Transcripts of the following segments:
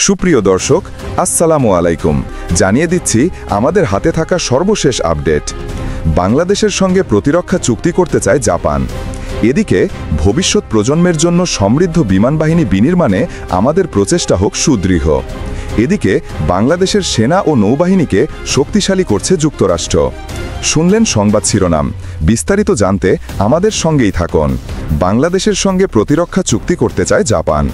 সুপ্রিয় দর্শক, আসসালামু আলাইকুম। জানিয়ে দিচ্ছি আমাদের হাতে থাকা সর্বশেষ আপডেট। বাংলাদেশের সঙ্গে প্রতিরক্ষা চুক্তি করতে চায় জাপান। এদিকে ভবিষ্যৎ প্রজন্মের জন্য সমৃদ্ধ বিমান বাহিনী বিনির্মাণে আমাদের প্রচেষ্টা হোক সুদৃঢ়। এদিকে বাংলাদেশের সেনা ও নৌবাহিনীকে শক্তিশালী করছে যুক্তরাষ্ট্র। শুনলেন সংবাদ শিরোনাম। বিস্তারিত জানতে আমাদের সঙ্গেই থাকুন। বাংলাদেশের সঙ্গে প্রতিরক্ষা চুক্তি করতে চায় জাপান।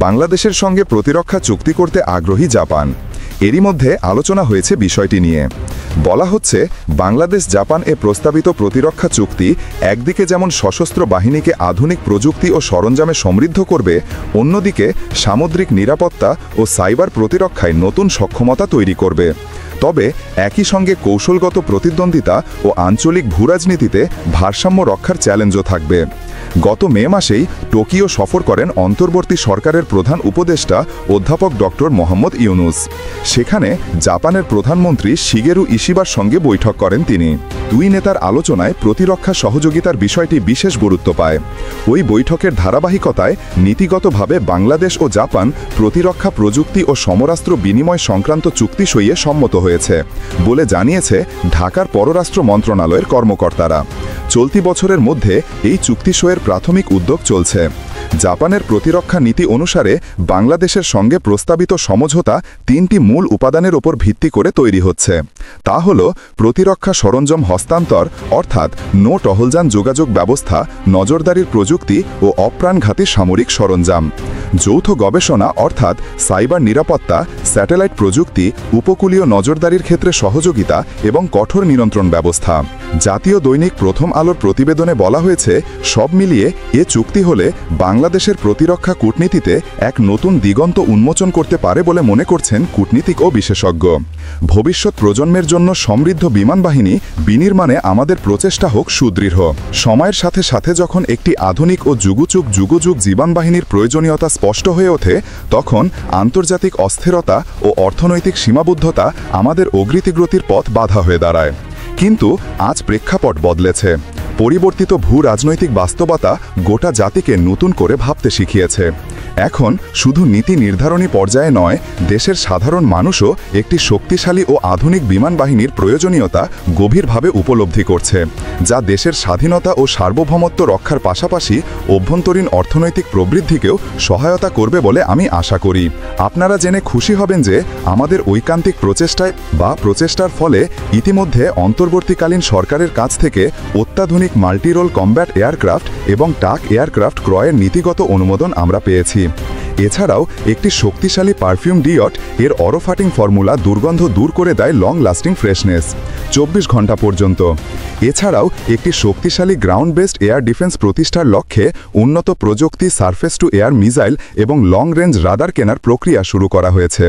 বাংলাদেশের সঙ্গে প্রতিরক্ষা চুক্তি করতে আগ্রহী জাপান। এরই মধ্যে আলোচনা হয়েছে বিষয়টি নিয়ে। বলা হচ্ছে, বাংলাদেশ জাপান প্রস্তাবিত প্রতিরক্ষা চুক্তি একদিকে যেমন সশস্ত্র বাহিনীকে আধুনিক প্রযুক্তি ও সরঞ্জামে সমৃদ্ধ করবে, অন্যদিকে সামুদ্রিক নিরাপত্তা ও সাইবার প্রতিরক্ষায় নতুন সক্ষমতা তৈরি করবে। তবে একই সঙ্গে কৌশলগত প্রতিদ্বন্দ্বিতা ও আঞ্চলিক ভূরাজনীতিতে ভারসাম্য রক্ষার চ্যালেঞ্জও থাকবে। গত মে মাসেই টোকিও সফর করেন অন্তর্বর্তী সরকারের প্রধান উপদেষ্টা অধ্যাপক ডক্টর মোহাম্মদ ইউনুস। সেখানে জাপানের প্রধানমন্ত্রী শিগেরু ইশিবার সঙ্গে বৈঠক করেন তিনি। দুই নেতার আলোচনায় প্রতিরক্ষা সহযোগিতার বিষয়টি বিশেষ গুরুত্ব পায়। ওই বৈঠকের ধারাবাহিকতায় নীতিগতভাবে বাংলাদেশ ও জাপান প্রতিরক্ষা প্রযুক্তি ও সমরাস্ত্র বিনিময় সংক্রান্ত চুক্তি সইয়ে সম্মত হয়েছে বলে জানিয়েছে ঢাকার পররাষ্ট্র মন্ত্রণালয়ের কর্মকর্তারা। চলতি বছরের মধ্যে এই চুক্তি সইয়ের প্রাথমিক উদ্যোগ চলছে। জাপানের প্রতিরক্ষা নীতি অনুসারে বাংলাদেশের সঙ্গে প্রস্তাবিত সমঝোতা তিনটি মূল উপাদানের ওপর ভিত্তি করে তৈরি হচ্ছে। তা হল প্রতিরক্ষা সরঞ্জাম হস্তান্তর, অর্থাৎ নৌ টহলযান যোগাযোগ ব্যবস্থা, নজরদারির প্রযুক্তি ও অপ্রাণঘাতী সামরিক সরঞ্জাম; যৌথ গবেষণা অর্থাৎ সাইবার নিরাপত্তা, স্যাটেলাইট প্রযুক্তি, উপকূলীয় নজরদারির ক্ষেত্রে সহযোগিতা এবং কঠোর নিয়ন্ত্রণ ব্যবস্থা। জাতীয় দৈনিক প্রথম আলোর প্রতিবেদনে বলা হয়েছে, সব মিলিয়ে এ চুক্তি হলে বাংলাদেশের প্রতিরক্ষা কূটনীতিতে এক নতুন দিগন্ত উন্মোচন করতে পারে বলে মনে করছেন কূটনীতিক ও বিশেষজ্ঞ। ভবিষ্যৎ প্রজন্মের জন্য সমৃদ্ধ বিমান বাহিনী বিনির্মাণে আমাদের প্রচেষ্টা হোক সুদৃঢ়। সময়ের সাথে সাথে যখন একটি আধুনিক ও যুগযুগ বিমান বাহিনীর প্রয়োজনীয়তা স্পষ্ট হয়ে ওঠে, তখন আন্তর্জাতিক অস্থিরতা ও অর্থনৈতিক সীমাবদ্ধতা আমাদের অগ্রগতির পথ বাধা হয়ে দাঁড়ায়। কিন্তু আজ প্রেক্ষাপট বদলেছে। পরিবর্তিত ভূ রাজনৈতিক বাস্তবতা গোটা জাতিকে নতুন করে ভাবতে শিখিয়েছে। এখন শুধু নীতি নির্ধারণী পর্যায়ে নয়, দেশের সাধারণ মানুষও একটি শক্তিশালী ও আধুনিক বিমান বাহিনীর প্রয়োজনীয়তা গভীরভাবে উপলব্ধি করছে, যা দেশের স্বাধীনতা ও সার্বভৌমত্ব রক্ষার পাশাপাশি অভ্যন্তরীণ অর্থনৈতিক প্রবৃদ্ধিকেও সহায়তা করবে বলে আমি আশা করি। আপনারা জেনে খুশি হবেন যে আমাদের ঐকান্তিক প্রচেষ্টার ফলে ইতিমধ্যে অন্তর্বর্তীকালীন সরকারের কাছ থেকে অত্যাধুনিক মাল্টিরোল কম্ব্যাট এয়ারক্রাফট এবং টাক এয়ারক্রাফট ক্রয়ের নীতিগত অনুমোদন আমরা পেয়েছি। এছাড়াও একটি শক্তিশালী পারফিউম ডিওট এর অরোফাটিং ফর্মুলা দুর্গন্ধ দূর করে দেয় লং লাস্টিং ফ্রেশনেস 24 ঘন্টা পর্যন্ত। এছাড়াও একটি শক্তিশালী গ্রাউন্ড বেসড এয়ার ডিফেন্স প্রতিষ্ঠার লক্ষ্যে উন্নত প্রযুক্তি সারফেস টু এয়ার মিসাইল এবং লং রেঞ্জ রাডার কেনার প্রক্রিয়া শুরু করা হয়েছে।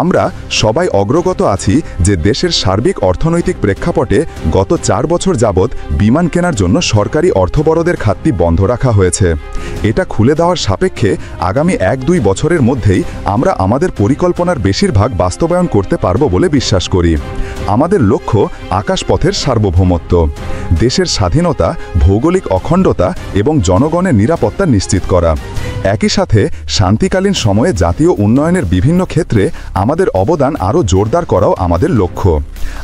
আমরা সবাই অগ্রগত আছি যে দেশের সার্বিক অর্থনৈতিক প্রেক্ষাপটে গত 4 বছর যাবৎ বিমান কেনার জন্য সরকারি অর্থবরাদ্দের খাতটি বন্ধ রাখা হয়েছে। এটা খুলে দেওয়ার সাপেক্ষে আগামী 1-2 বছরের মধ্যেই আমরা আমাদের পরিকল্পনার বেশিরভাগ বাস্তবায়ন করতে পারব বলে বিশ্বাস করি। আমাদের লক্ষ্য আকাশপথের সার্বভৌমত্ব, দেশের স্বাধীনতা, ভৌগোলিক অখণ্ডতা এবং জনগণের নিরাপত্তা নিশ্চিত করা। একই সাথে শান্তিকালীন সময়ে জাতীয় উন্নয়নের বিভিন্ন ক্ষেত্রে আমাদের অবদান আরও জোরদার করাও আমাদের লক্ষ্য।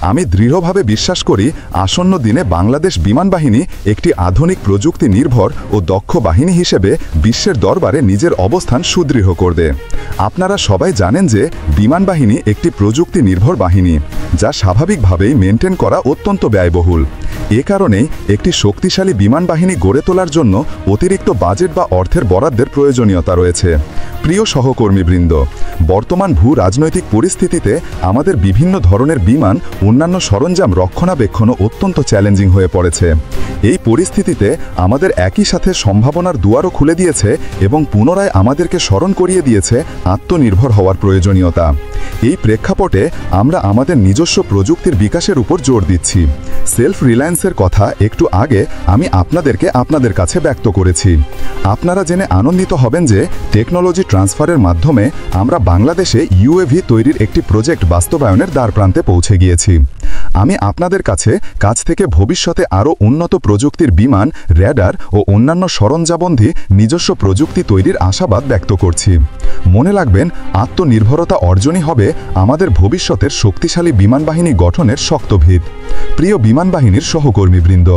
আমি দৃঢ়ভাবে বিশ্বাস করি, আসন্ন দিনে বাংলাদেশ বিমান বাহিনী একটি আধুনিক প্রযুক্তি নির্ভর ও দক্ষ বাহিনী হিসেবে বিশ্বের দরবারে নিজের অবস্থান সুদৃঢ় করবে। আপনারা সবাই জানেন যে বিমান বাহিনী একটি প্রযুক্তি নির্ভর বাহিনী, যা স্বাভাবিকভাবেই মেনটেন করা অত্যন্ত ব্যয়বহুল। এ কারণেই একটি শক্তিশালী বিমান বাহিনী গড়ে তোলার জন্য অতিরিক্ত বাজেট বা অর্থের বরাদ্দের প্রয়োজনীয়তা রয়েছে। প্রিয় সহকর্মীবৃন্দ, বর্তমান ভূ রাজনৈতিক পরিস্থিতিতে আমাদের বিভিন্ন ধরনের বিমান অন্যান্য সরঞ্জাম রক্ষণাবেক্ষণও অত্যন্ত চ্যালেঞ্জিং হয়ে পড়েছে। এই পরিস্থিতিতে আমাদের একই সাথে সম্ভাবনার দুয়ারও খুলে দিয়েছে এবং পুনরায় আমাদেরকে স্মরণ করিয়ে দিয়েছে আত্মনির্ভর হওয়ার প্রয়োজনীয়তা। এই প্রেক্ষাপটে আমরা আমাদের নিজস্ব প্রযুক্তির বিকাশের উপর জোর দিচ্ছি। সেলফ রিলায়েন্সের কথা একটু আগে আমি আপনাদের কাছে ব্যক্ত করেছি। আপনারা জেনে আনন্দিত হবেন যে টেকনোলজি ট্রান্সফারের মাধ্যমে আমরা বাংলাদেশে ইউএভি তৈরির একটি প্রজেক্ট বাস্তবায়নের দ্বারপ্রান্তে পৌঁছে গিয়েছি। আমি আপনাদের কাছ থেকে ভবিষ্যতে আরও উন্নত প্রযুক্তির বিমান, র্যাডার ও অন্যান্য সরঞ্জামবন্ধী নিজস্ব প্রযুক্তি তৈরির আশাবাদ ব্যক্ত করছি। মনে রাখবেন, আত্মনির্ভরতা অর্জনই হবে আমাদের ভবিষ্যতের শক্তিশালী বিমানবাহিনী গঠনের শক্ত ভিত। প্রিয় বিমানবাহিনীর সহকর্মীবৃন্দ,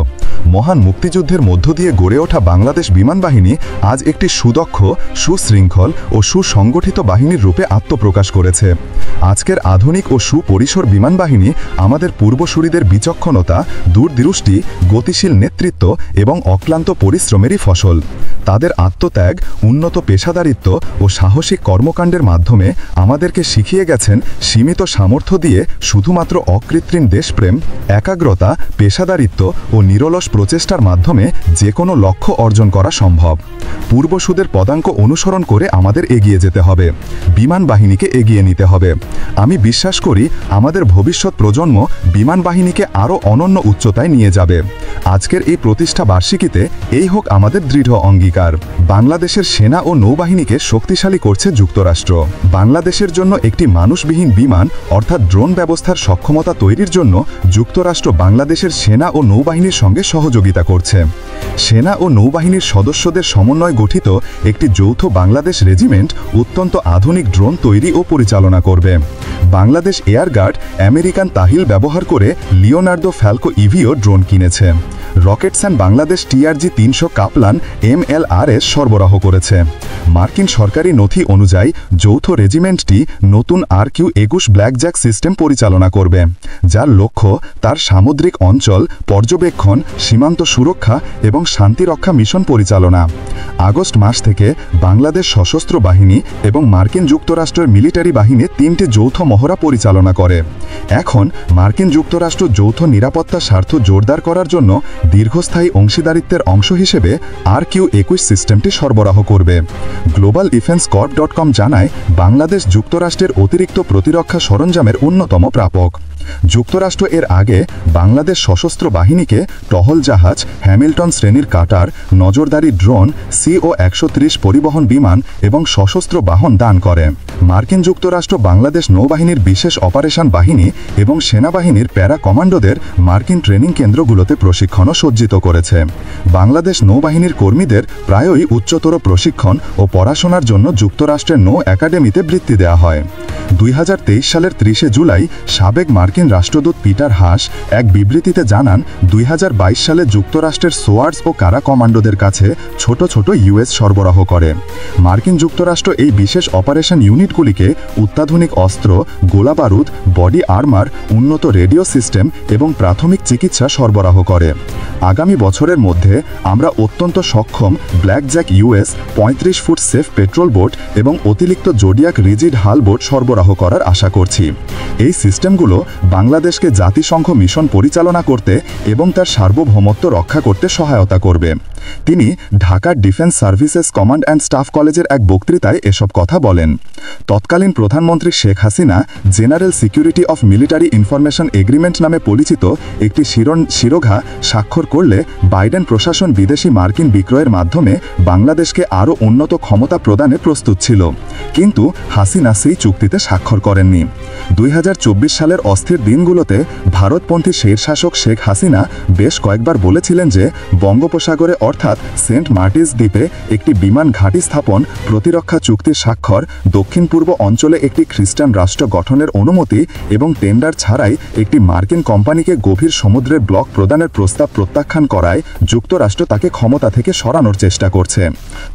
মহান মুক্তিযুদ্ধের মধ্য দিয়ে গড়ে ওঠা বাংলাদেশ বিমানবাহিনী আজ একটি সুদক্ষ, সুশৃঙ্খল ও সুসংগঠিত বাহিনীর রূপে আত্মপ্রকাশ করেছে। আজকের আধুনিক ও সুপরিসর বিমানবাহিনী আমাদের পূর্বসূরিদের বিচক্ষণতা, দূরদৃষ্টি, গতিশীল নেতৃত্ব এবং অক্লান্ত পরিশ্রমেরই ফসল। তাদের আত্মত্যাগ, উন্নত পেশাদারিত্ব ও সাহসিক কর্মকাণ্ডের মাধ্যমে আমাদেরকে শিখিয়ে গেছেন সীমিত সামর্থ্য দিয়ে শুধুমাত্র অকৃত্রিম দেশপ্রেম, একাগ্রতা, পেশাদারিত্ব ও নিরলস প্রচেষ্টার মাধ্যমে যে কোনো লক্ষ্য অর্জন করা সম্ভব। পূর্বসূদের পদাঙ্ক অনুসরণ করে আমাদের এগিয়ে যেতে হবে, বিমান বাহিনীকে এগিয়ে নিতে হবে। আমি বিশ্বাস করি আমাদের ভবিষ্যৎ প্রজন্ম বিমান বাহিনীকে আরও অনন্য উচ্চতায় নিয়ে যাবে। আজকের এই প্রতিষ্ঠা বার্ষিকীতে এই হোক আমাদের দৃঢ় অঙ্গীকার। বাংলাদেশের সেনা ও নৌবাহিনীকে শক্তিশালী করছে যুক্তরাষ্ট্র। বাংলাদেশের জন্য একটি মানুষবিহীন বিমান অর্থাৎ ড্রোন ব্যবস্থার সক্ষমতা তৈরির জন্য যুক্তরাষ্ট্র বাংলাদেশের সেনা ও নৌবাহিনীর সঙ্গে সহযোগিতা করছে। সেনা ও নৌবাহিনীর সদস্যদের সমন্বয় গঠিত একটি যৌথ বাংলাদেশ রেজিমেন্ট অত্যন্ত আধুনিক ড্রোন তৈরি ও পরিচালনা করবে। Bangladesh air guard American Tahil ব্যবহার করে লিওনার্দো ফ্যালকো ইভিও ড্রোন কিনেছে। রকেটসান বাংলাদেশ TRG-300 কাপলান MLRS সরবরাহ করেছে। মার্কিন সরকারি নথি অনুযায়ী যৌথ রেজিমেন্টটি নতুন RQ-21 ব্ল্যাকজ্যাক সিস্টেম পরিচালনা করবে, যার লক্ষ্য তার সামুদ্রিক অঞ্চল পর্যবেক্ষণ, সীমান্ত সুরক্ষা এবং শান্তিরক্ষা মিশন পরিচালনা। আগস্ট মাস থেকে বাংলাদেশ সশস্ত্র বাহিনী এবং মার্কিন যুক্তরাষ্ট্রের মিলিটারি বাহিনী 3টি যৌথ মহড়া পরিচালনা করে। এখন মার্কিন যুক্তরাষ্ট্র যৌথ নিরাপত্তা স্বার্থ জোরদার করার জন্য দীর্ঘস্থায়ী অংশীদারিত্বের অংশ হিসেবে RQ-21 সিস্টেমটি সরবরাহ করবে। globalDefenseCorp.com জানায়, বাংলাদেশ যুক্তরাষ্ট্রের অতিরিক্ত প্রতিরক্ষা সরঞ্জামের অন্যতম প্রাপক। যুক্তরাষ্ট্র এর আগে বাংলাদেশ সশস্ত্র বাহিনীকে টহল জাহাজ, হ্যামিল্টন শ্রেণীর কাটার, নজরদারি ড্রোন, CO-130 পরিবহন বিমান এবং সশস্ত্র বাহন দান করে। মার্কিন যুক্তরাষ্ট্র বাংলাদেশ নৌবাহিনীর বিশেষ অপারেশন বাহিনী এবং সেনাবাহিনীর প্যারা কমান্ডোদের মার্কিন ট্রেনিং কেন্দ্রগুলোতে প্রশিক্ষণও সজ্জিত করেছে। বাংলাদেশ নৌবাহিনীর কর্মীদের প্রায়ই উচ্চতর প্রশিক্ষণ ও পড়াশোনার জন্য যুক্তরাষ্ট্রের নৌ একাডেমিতে বৃত্তি দেওয়া হয়। 2023 সালের 30 জুলাই সাবেক মার্কিন রাষ্ট্রদূত পিটার হাস এক বিবৃতিতে জানান, 2022 সালে যুক্তরাষ্ট্রের সোয়ার্ডস ও কারা কমান্ডোদের কাছে ছোট ছোট US সরবরাহ করে। মার্কিন যুক্তরাষ্ট্র এই বিশেষ অপারেশন ইউনিটগুলিকে অত্যাধুনিক অস্ত্র, গোলাবারুদ, বডি আর্মার, উন্নত রেডিও সিস্টেম এবং প্রাথমিক চিকিৎসা সরবরাহ করে। আগামী বছরের মধ্যে আমরা অত্যন্ত সক্ষম blackjack US 35 foot safe petrol boat এবং অতিরিক্ত জোডিয়াক রিজিড হাল বোট সরবরাহ করার আশা করছি। এই সিস্টেমগুলো বাংলাদেশকে জাতিসংঘ মিশন পরিচালনা করতে এবং তার সার্বভৌমত্ব রক্ষা করতে সহায়তা করবে। তিনি Dhaka defence services command and staff কলেজের এক বক্তৃতায় এসব কথা বলেন। তৎকালীন প্রধানমন্ত্রী Sheikh Hasina general security of military information agreement নামে পরিচিত একটি শিরোঘা স্বাক্ষর করলে বাইডেন প্রশাসন বিদেশি মার্কিন বিক্রয়ের মাধ্যমে বাংলাদেশকে আরও উন্নত ক্ষমতা প্রদানে প্রস্তুত ছিল, কিন্তু হাসিনা সেই চুক্তিতে স্বাক্ষর করেননি। 2024 সালের অস্থির দিনগুলোতে ভারতপন্থী শাসক শেখ হাসিনা বেশ কয়েকবার বলেছিলেন যে বঙ্গোপসাগরে অর্থাৎ সেন্ট মার্টিন্স দ্বীপে একটি বিমান ঘাঁটি স্থাপন, প্রতিরক্ষা চুক্তির স্বাক্ষর, দক্ষিণ পূর্ব অঞ্চলে একটি খ্রিস্টান রাষ্ট্র গঠনের অনুমতি এবং টেন্ডার ছাড়াই একটি মার্কিন কোম্পানিকে গভীর সমুদ্রের ব্লক প্রদানের প্রস্তাব প্রত্যাখ্যান করায় যুক্তরাষ্ট্র তাকে ক্ষমতা থেকে সরানোর চেষ্টা করছে।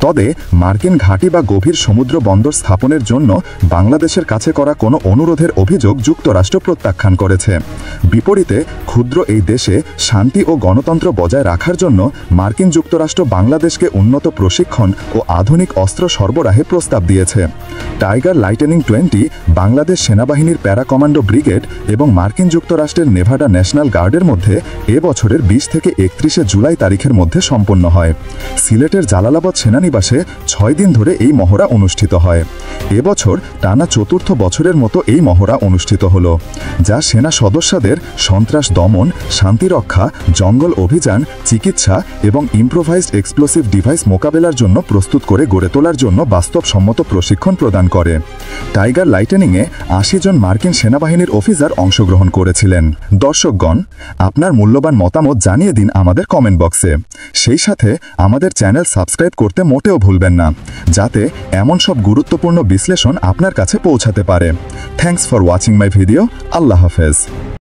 তবে মার্কিন ঘাঁটি বা গভীর সমুদ্র বন্দর স্থাপনের জন্য বাংলাদেশের কাছে করা কোনো অনুরোধের অভিযোগ যুক্তরাষ্ট্র প্রত্যাখ্যান করেছে। বিপরীতে ক্ষুদ্র এই দেশে শান্তি ও গণতন্ত্র বজায় রাখার জন্য মার্কিন যুক্তরাষ্ট্র বাংলাদেশকে উন্নত প্রশিক্ষণ ও আধুনিক অস্ত্র সরবরাহে প্রস্তাব দিয়েছে। টাইগার লাইটেনিং 20 বাংলাদেশ সেনাবাহিনীর প্যারা কমান্ডো ব্রিগেড এবং মার্কিন যুক্তরাষ্ট্রের নেভাডা ন্যাশনাল গার্ডের মধ্যে এবছরের 20 থেকে 31 জুলাই তারিখের মধ্যে সম্পন্ন হয়। সিলেটের জালালাবাদ সেনানিবাসে 6 দিন ধরে এই মহড়া অনুষ্ঠিত হয়। এবছর টানা চতুর্থ বছরের মতো এই মহড়া অনুষ্ঠিত হলো, যা সেনা সদস্যদের সন্ত্রাস দমন, শান্তিরক্ষা, জঙ্গল অভিযান, চিকিৎসা এবং ইম্প্রোভাইজড এক্সপ্লোসিভ ডিভাইস মোকাবেলার জন্য প্রস্তুত করে গড়ে তোলার জন্য বাস্তবসম্মত প্রশিক্ষণ প্রদান করে। টাইগার লাইটেনিংয়ে ৮০ জন মার্কিন সেনাবাহিনীর অফিসার অংশগ্রহণ করেছিলেন। দর্শকগণ, আপনার মূল্যবান মতামত জানিয়ে দিন আমাদের কমেন্ট বক্সে। সেই সাথে আমাদের চ্যানেল সাবস্ক্রাইব করতে মোটেও ভুলবেন না, যাতে এমন সব গুরুত্বপূর্ণ বিশ্লেষণ আপনার কাছে পৌঁছাতে পারে। Thanks for watching my video. আল্লাহ হাফেজ।